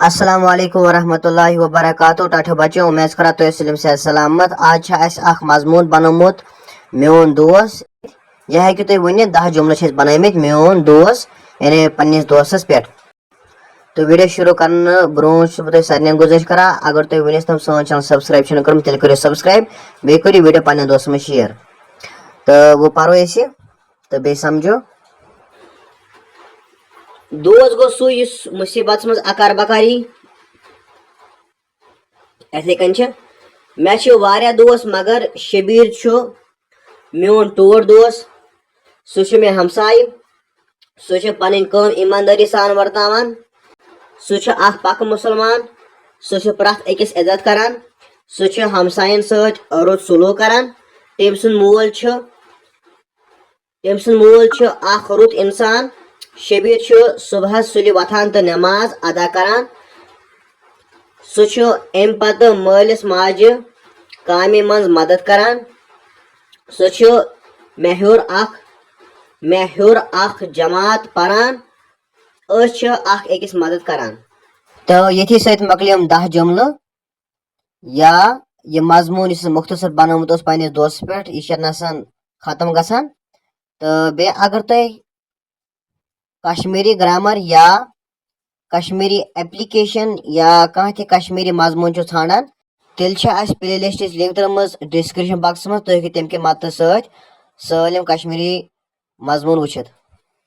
السلام علیکم ورحمۃ اللہ وبرکاتہ ٹاٹھو بچو امید کرا تو سلم سے سلامت آج اخ مضمون بنومت میون دوست یہ ہے کہ تھی ون 10 جملے بنامت میون دوست یعنی پنس دوستس پہ تو ویڈیو شروع کرنے برو بہت سارے گزارش کرا اگر تھی ونس تم سن چینل سبسکرائب کرم تیل کرو سبسکرائب بی کرو ویڈیو پنن دوست میں شیئر تو وہ پرو تو بی سمجھو دوست گو سو اس مصیبت مز اکار بکاری اتھے کن مے واریاہ دوست مگر شبیر میون ٹوٹ دوست سہ مے ہمسائے سہ پن کام ایمانداری سان ورتان سہ اخ پک مسلمان سہ پرت اکس عزت کران سہ ہمسائن ست رت سلوک کران تم سند مول اخ رت انسان شبیر صبح سلی وتھان تو نماز ادا کران سہ ام پتہ مالس ماجہ کامہ مز مدد کران سہ مے ہیور اخ جماعت پران اخ اکس مدد کران تو یتھی ست مکلیم 10 جملہ یا یہ مضمون اس مختصر بنومت پنس دوست پہ یہ ختم گژھان تو بیٚیہِ اگر تُہۍ کشمیری گرامر یا کشمیری ایپلیکیشن یا کانٛہہ تہِ کشمیری مضمون چھُ ژھانڈان تیٚلہِ چھِ اَسہِ پلے لسٹٕچ لنک ترٲومٕژ ڈسکرپشن باکسس منٛز تُہۍ ہیٚکِو تمہِ کہِ مدتہٕ سۭتۍ سٲلِم کشمیری مضمون وٕچھِتھ